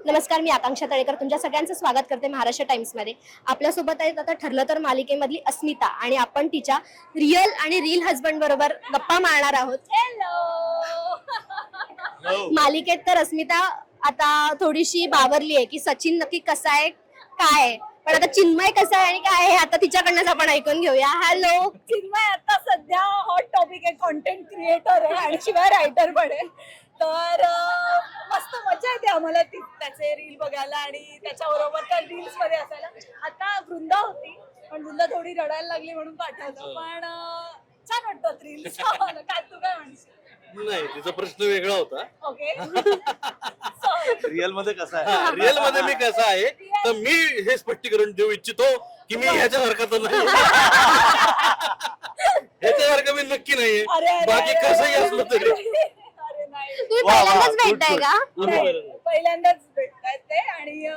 नमस्कार, मी आकांक्षा तळेकर तुमच्या सगळ्यांचं स्वागत करते महाराष्ट्र टाइम्समध्ये. आपल्यासोबत आहेत आता ठरलं तर मालिकेमधली अस्मिता आणि आपण तिच्या रिअल आणि रील हजबंड बरोबर गप्पा मारणार आहोत. मालिकेत तर अस्मिता आता थोडीशी बावरली आहे की सचिन नक्की कसा आहे काय आहे, पण आता चिन्मय कसा आहे आणि काय आहे आता तिच्याकडनंच आपण ऐकून घेऊया. हॅलो चिन्मय आता सध्या हॉट टॉपिक आहे, कॉन्टेंट क्रिएटर आहे आणि शिवाय रायटर पण आहे. तर मस्त मजा येते आम्हाला त्याचे रील बघायला आणि त्याच्याबरोबर त्या रील्स मध्ये असायला. आता वृंदा होती पण वृंदा थोडी रडायला लागली म्हणून पाठवलं, पण छान वाटतात रील्स. काय तू काय म्हणशील? नाही, तिचा प्रश्न वेगळा होता. ओके. रिअल मध्ये कसा आहे? रिअल मध्ये मी कसा आहे तर मी हे स्पष्टीकरण देऊ इच्छितो की मी ह्याच्यासारखा तर नाही. ह्याच्यासारखा मी नक्की नाहीये. बाकी कसंही असलं तरी. अरे नाही, तुम्ही पहिल्यांदाच भेटताय का? पहिल्यांदाच भेटतायत ते. आणि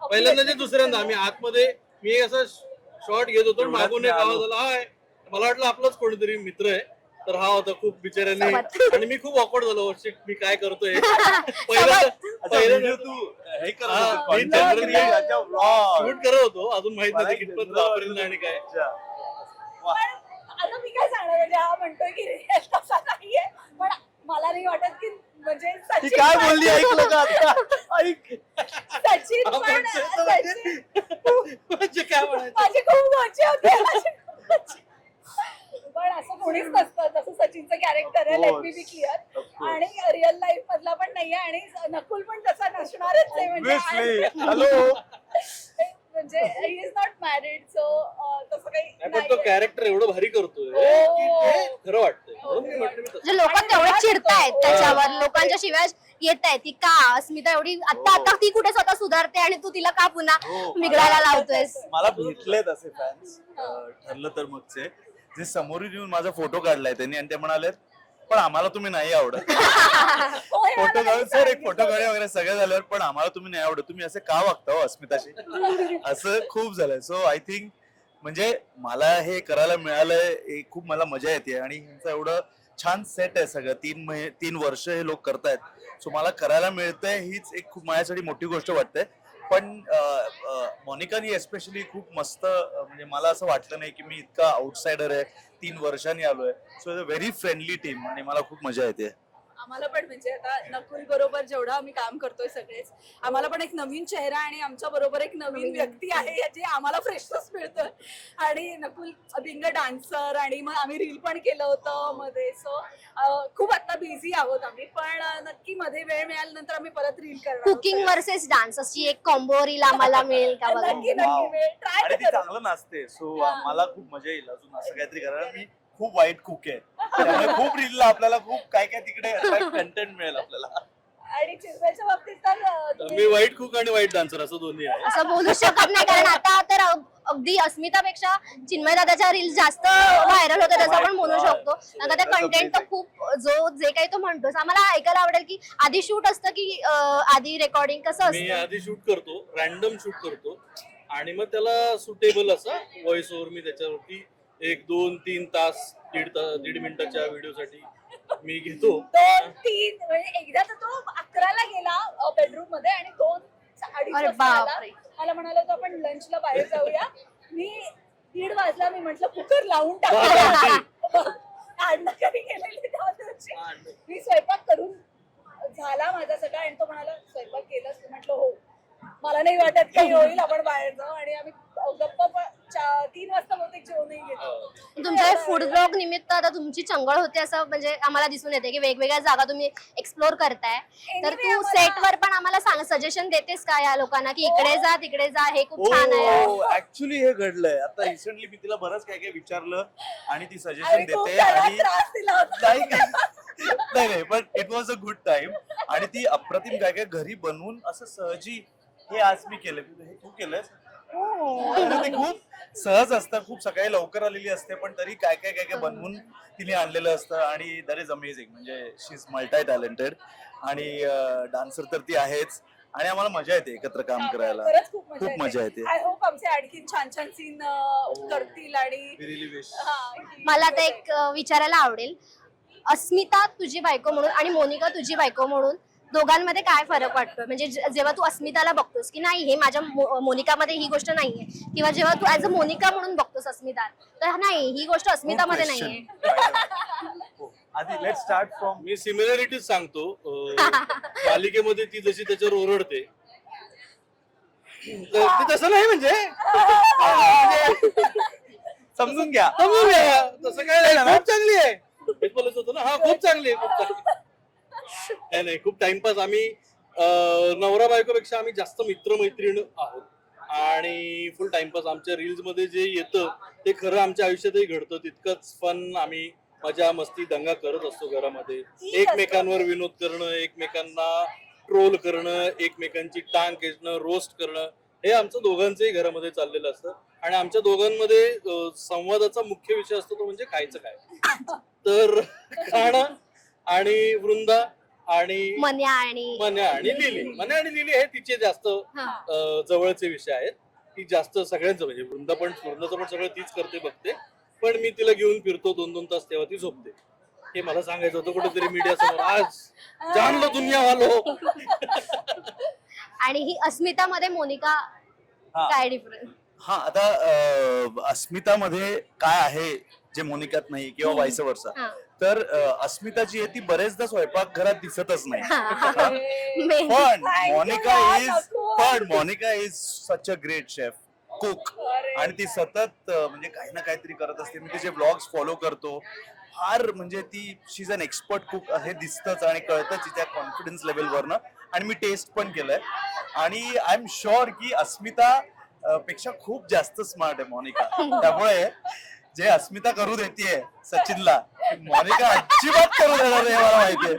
पहिल्यांदा जे दुसऱ्यांदा आम्ही आतमध्ये मी असं शॉर्ट घेत होतो, मागून एक आवाज आला, हाय. मला वाटलं आपलाच कोणीतरी मित्र आहे, तर हा होता. खूप बिचाऱ्याने आणि मी खूप ऑकवर्ड झालो, मी काय करतोय. व्हिडिओ तू हे करत होती, मी generally अच्छा, vlog. शूट करत होतो, अजून माहित नाही कितपत वापरेल आणि काय. अच्छा. पण आता मी काय सांगणार, म्हणजे हा म्हणतोय की रिअल तसा नाहीये, पण मला नाही वाटत की म्हणजे ती सचिन काय पण- बोलली ऐकलं का आता? ऐक. सचिन पण म्हणजे काय म्हणायचं. माझी खूप मजा होते. पण असं कोणीच नसतं जसं सचिनचं कॅरेक्टर आहे, लेट मी बी क्लिअर. आणि रिअल लाईफ मधला पण नाहीये आणि नकुल पण तसा नसणारच आहे. Obviously. हॅलो. म्हणजे he is not married, so तसं काही पण तो नाहीये. कॅरेक्टर एवढं भारी करतोय हो. की ते खरं वाटतंय. म्हणून मी म्हटलं मी तसं. जे लोक तेवढे चिडतायत त्याच्यावर, लोकांच्या शिवाय येत आहे ती का अस्मिता एवढी आता ती कुठे स्वतः सुधारते आणि तू तिला का पुन्हा बिघडायला लावतोयस? मला भेटलेत असे फॅन्स ठरलं तर मगचे, जे समोरून येऊन माझा फोटो काढलाय त्यांनी आणि ते म्हणाले पण आम्हाला तुम्ही नाही आवडत. होय, मला फोटो नाही काढून सर एक सांगितलं. फोटो काढे वगैरे सगळं झाल्यावर पण आम्हाला तुम्ही नाही आवडत, तुम्ही असे का वागता हो अस्मिताशी, असं खूप झालंय. सो आय थिंक म्हणजे मला हे करायला मिळालंय, हे खूप मला मजा येते आणि ह्यांचं एवढं छान सेट आहे सगळं. 3 वर्ष हे लोक करतायत, सो मला करायला मिळतंय हीच एक खूप माझ्यासाठी मोठी गोष्ट वाटते. पण मोनिकानी एस्पेशली खूप मस्त, म्हणजे मला असं वाटलं नाही की मी इतका आउटसाइडर आहे, 3 वर्षांनी आलोय. So it's a very friendly team आणि मला खूप मजा येते. आम्हाला पण म्हणजे आता नकुल बरोबर जेवढं आम्ही काम करतोय सगळेच, आम्हाला पण एक नवीन चेहरा आणि आमच्या बरोबर एक नवीन व्यक्ती आहे याची आम्हाला फ्रेशनेस मिळतोय. आणि नकुल बिंग डान्सर आणि मग आम्ही रील पण केलं होतं मध्ये. सो खूप आता बिझी आहोत आम्ही, पण नक्की मध्ये वेळ मिळाल्यानंतर आम्ही परत रील करणार आहोत. कुकिंग वर्सेस डान्स अशी एक कॉम्बो रील आम्हाला मिळेल का बघा? नक्की नक्की वेळ आणि ट्राय ती करू. चांगलं नाचते, सो मला खूप मजा येईल अजून असं काहीतरी करायला. मी खूप वाईट कुक आहे, त्यामुळे खूप रीलला आपल्याला खूप काय काय तिकडे कंटेंट मिळेल आपल्याला. आणि चिरव्याच्या बाबतीत तर मी वाईट कुक आणि वाईट डान्सर असं दोन्ही आहे. असं बोलू शकत नाही, कारण आता तर अगदी अस्मितापेक्षा चिन्मय दादाच्या रील्स जास्त व्हायरल होतात असं आपण म्हणू शकतो. आता त्या कंटेंट तर खूप जे काही तो म्हणतोस आम्हाला ऐकायला आवडेल की आधी शूट असतं की आधी रेकॉर्डिंग कसं मी असतं? आधी शूट करतो, रॅन्डम शूट करतो आणि मग त्याला सुटेबल असा व्हॉइस ओव्हर मी त्याच्यावरती 1, 2, 3 तास, दीड मिनिटाच्या व्हिडिओसाठी मी घेतो. 2-3 म्हणजे एकदा तर तो 11ला गेला बेडरूम मध्ये आणि 2-2:30 अरे वाजता आला. बापरे. मला म्हणाला होता आपण लंचला बाहेर जाऊया. मी 1:30 वाजला, मी म्हटलं कुकर लावून टाकू. अण्णा घरी गेलेले त्या दिवशी. मी स्वयंपाक करून झाला माझा सगळा आणि तो म्हणाला स्वयंपाक केलास? म्हटलं हो. मला नाही वाटत काही होईल, आपण बाहेर जाऊ. आणि आम्ही गप्पा 3 वाजता बहुतेक जेवणही घेतो. तुमच्या फूड ब्लॉग निमित्त आता तुमची चंगळ होते असं म्हणजे आम्हाला दिसून येते की वेगवेगळ्या जागा तुम्ही एक्सप्लोर करताय. तर Anyway, तू आम्हाला- सेटवर पण आम्हाला सांग, सजेशन देतेस का या लोकांना की इकडे जा तिकडे जा, हे खूप छान आहे? ऍक्च्युली हे घडलंय आता रिसेंटली. मी तिला बरंच काय काय विचारलं आणि ती सजेशन आणि खूप देते त्याला आणि त्रास दिला होता. नाही पण it was a good time. आणि ती अप्रतिम काय काय घरी बनवून असं सहजी, हे आज मी केलं, हे तू केलंस. ते खूप सहज असतं, खूप सकाळी लवकर आलेली असते पण तरी काय काय काय काय बनवून तिने आणलेलं असतं. आणि दॅट इज अमेझिंग. म्हणजे शी इज मल्टी टॅलेंटेड आणि डान्सर तर ती आहेच. आणि आम्हाला मजा येते एकत्र काम करायला, खरंच खूप मजा येते. आय होप आमचे आणखी छान छान सीन करतील. आणि रिली विश. मला आता एक विचारायला आवडेल, अस्मिता तुझी बायको म्हणून आणि मोनिका तुझी बायको म्हणून दोघांमध्ये काय फरक वाटतोय म्हणजे जेव्हा तू अस्मिताला बघतोस की नाही हे माझ्या मोनिकामध्ये ही गोष्ट नाहीये, किंवा जेव्हा तू ऍज अ मोनिका म्हणून बघतोस अस्मिता तर नाही ही गोष्ट अस्मितामध्ये नाहीये. आधी let start from me similarities सांगतो. मालिकेमध्ये ती जशी त्याच्यावर ओरडते ती तसं नाही म्हणजे समजून घ्या. समजून घ्या. तसं काय नाही, खूप चांगली आहे हेच बोलत होतो ना. हा खूप चांगली आहे, खूप चांगली. नाही खूप टाइमपास. आम्ही नवरा बायकोपेक्षा आम्ही जास्त मित्रमैत्रीण आहोत आणि फुल टाइमपास. आमच्या रील्स मध्ये जे येतं ते खरं आमच्या आयुष्यातही घडतं. तितकंच फन आम्ही मजा मस्ती दंगा करत असतो घरामध्ये. एकमेकांवर विनोद करणं, एकमेकांना ट्रोल करणं, एकमेकांची टांग खेचणं, रोस्ट करणं हे आमचं दोघांचंही घरामध्ये चाललेलं असतं. आणि आमच्या दोघांमध्ये संवादाचा मुख्य विषय असतो तो म्हणजे खायचं काय. तर खाणं आणि वृंदा आणि मन्या आणि मन्या आणि लिली हे तिचे जास्त जवळचे विषय आहेत. ती जास्त सगळ्यांचं म्हणजे वृंदाचं पण सगळं तीच करते बघते. पण मी तिला घेऊन फिरतो 2-2 तास तेव्हा ती झोपते. हे मला सांगायचं होतं कुठेतरी मीडिया समोर. आज जाणलो दुनिया वालो. आणि ही अस्मितामध्ये मोनिका काय डिफरन्स? हा आता अस्मितामध्ये काय आहे जे मोनिकात नाही किंवा व्हाईस वर्सा. तर अस्मिता जी आहे ती बरेचदा स्वयंपाकघरात दिसतच नाही. पण Monika is such a great chef cook. आणि ती सतत म्हणजे काही ना काहीतरी करत असते. मी तिचे ब्लॉग्स फॉलो करतो. फार म्हणजे ती शी इज अन एक्सपर्ट कुक हे दिसतच आणि कळतच तिच्या कॉन्फिडन्स लेवलवरनं. आणि मी टेस्ट पण केलंय आणि आय एम शुअर की अस्मिता पेक्षा खूप जास्त स्मार्ट आहे मोनिका. त्यामुळे जे अस्मिता करू देतीये सचिनला मोनिका अजिबात करू देणार नाही मला माहितीये.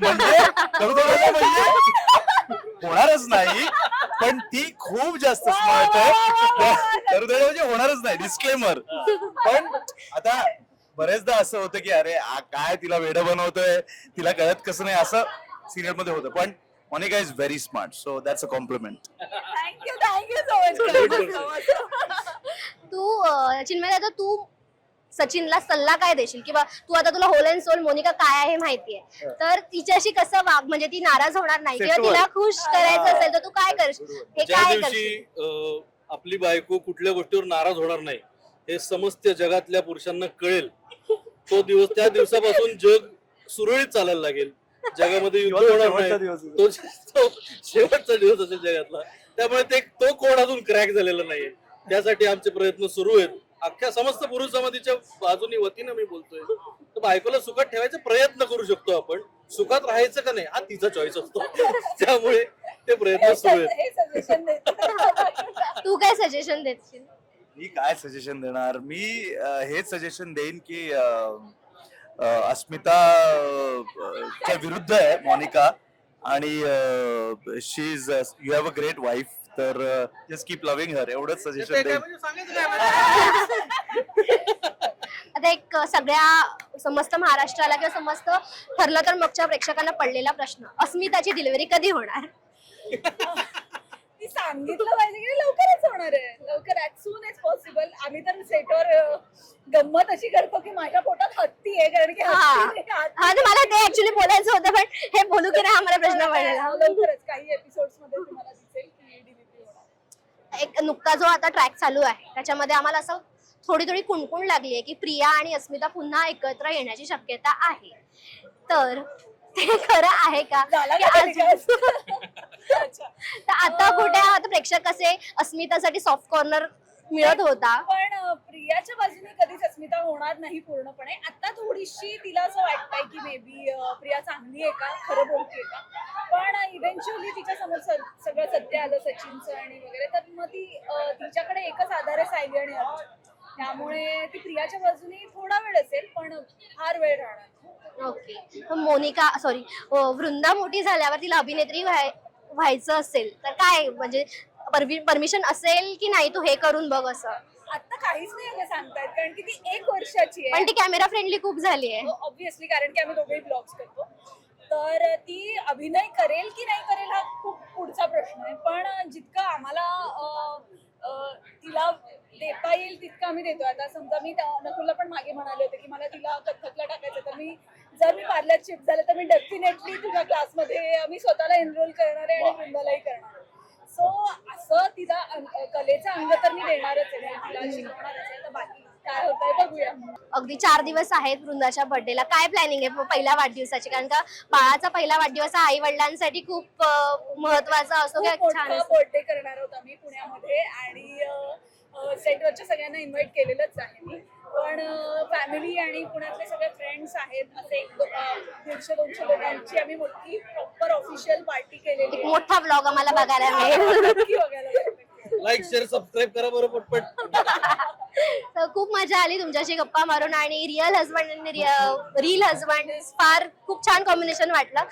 म्हणजे करू देणार म्हणजे होणारच नाही. पण ती खूप जास्त स्मार्ट आहे. करू देणार म्हणजे होणारच नाही. डिस्क्लेमर. पण आता बरेचदा असं होतं की अरे काय तिला वेडं बनवतोय, तिला कळत कसं नाही असं सिरियल मध्ये होतं. पण Monika is very smart so that's a compliment. Thank you so much. तू चिन्मय दादा तू सचिनला सल्ला काय देशील, किंवा तू आता तुला होल अँड सोल मोनिका काय आहे माहितीये तर तिच्याशी कसं वाग म्हणजे ती नाराज होणार नाही किंवा तिला खुश करायचं असेल तर तू काय करशील? हे ज्या काय दिवशी करशील? आपली बायको कुठल्या गोष्टीवर नाराज होणार नाही हे समस्त जगातल्या पुरुषांना कळेल तो दिवस, त्या दिवसापासून जग सुरळीत चालायला लागेल. जगामध्ये युद्ध होणार नाही. तो शेवटचा दिवस असेल जगातला. त्यामुळे तो कोण अजून क्रॅक झालेला नाहीये. त्यासाठी आमचे प्रयत्न सुरू आहेत. अख्ख्या समस्त पुरुष समाजाच्या बाजूने वतीनं मी बोलतोय. तर बायकोला सुखात ठेवायचा प्रयत्न करू शकतो आपण. सुखात राहायचं का नाही हा तिचा चॉईस असतो. त्यामुळे ते प्रयत्न सुरू आहेत. तू काय सजेशन देशील? मी काय सजेशन देणार? मी हेच सजेशन देईन की अस्मिता च्या विरुद्ध आहे मोनिका आणि she is you have a great wife. तर जस्ट कीप लव्हिंग हर एवढंच सजेशन देईन. आता एक सगळ्या समस्त महाराष्ट्राला किंवा समस्त ठरलं तर मगच्या प्रेक्षकांना पडलेला प्रश्न, अस्मिताची डिलिव्हरी कधी होणार? ती सांगितलं पाहिजे की लवकरच होणार आहे. लवकर ऍज सून एज पॉसिबल. आम्ही तर सेटवर गंमत अशी करतो की माझ्या पोटात हत्ती आहे कारण की हा तर मला ते ऍक्च्युली बोलायचं होतं पण हे बोलू की नाही हा मला प्रश्न पडलेला. लवकरच काही एपिसोड्स मध्ये तुम्हाला दिसेल की डिलिव्हरी होणार. एक नुकता जो आता ट्रॅक चालू आहे त्याच्यामध्ये आम्हाला असं थोडी कुणकुण लागली आहे की प्रिया आणि अस्मिता पुन्हा एकत्र येण्याची शक्यता आहे. तर ते खरं आहे का? तर आता कुठे आहात प्रेक्षक असे अस्मितासाठी सॉफ्ट कॉर्नर मिळत होता. पण प्रियाच्या बाजूने कधीच अस्मिता होणार नाही पूर्णपणे. आता थोडीशी तिला असं वाटतंय की मे बी प्रिया चांगली आहे का, खरं बोलतेय का. पण इव्हेंच्युअली तिच्या समोर सगळं सत्य आलं सचिनचं आणि वगैरे तर मग ती तिच्याकडे एकच आधार आहे सायली आणि अर्जुन. त्यामुळे ती प्रियाच्या बाजूने थोडा वेळ असेल पण फार वेळ राहणार. ओके. मोनिका वृंदा मोठी झाल्यावर तिला अभिनेत्री व्हायचं असेल तर काय म्हणजे परमिशन असेल की नाही तू हे करून बघ असं? आता काहीच नाही असं सांगतायत कारण की ती 1 वर्षाची आहे. पण ती कॅमेरा फ्रेंडली खूप झाली आहे. ऑब्व्हियसली कारण की आम्ही दोघेही ब्लॉग्स करतो. तर ती अभिनय करेल की नाही करेल हा खूप पुढचा प्रश्न आहे. पण जितकं आम्हाला तिला देता येईल तितकं आम्ही देतोय. आता समजा मी नकुलला पण मागे म्हणाले होते की मला तिला कथ्थकला टाकायचं तर मी जर मी पार्लर शिफ्ट झाले तर मी डेफिनेटली तुझ्या क्लासमध्ये मी स्वतःला एनरोल करणार आहे आणि वृंदालाही करणार आहे. सो असं तिला कलेचा अंग तर मी देणारच आहे, तिला शिकवणारच आहे. तर बाकी काय होतंय बघूया. अगदी 4 दिवस आहेत वृंदाच्या बर्थडेला. काय प्लॅनिंग आहे पहिल्या वाढदिवसाची? कारण का बाळाचा पहिला वाढदिवस आई वडिलांसाठी खूप महत्वाचा असतो. खूप काय छान मोठा असतो. बर्थडे करणार आहोत आम्ही पुण्यामध्ये आणि सेटवरच्या सगळ्यांना इन्व्हाइट केलेलंच आहे मी. पण फॅमिली आणि पुण्यातले सगळे फ्रेंड्स आहेत, असे 150-200 लोकांची आम्ही मोठी प्रॉपर ऑफिशियल पार्टी केलेली एक आहे. मोठा ब्लॉग आम्हाला बघायला मिळेल. नक्की बघायला भेटेल. लाईक शेअर सबस्क्राईब करा बरं पटपट. तर खूप मजा आली तुमच्याशी गप्पा मारून आणि रिअल हजबंड आणि रील हजबंड फार खूप छान कॉम्बिनेशन वाटलं.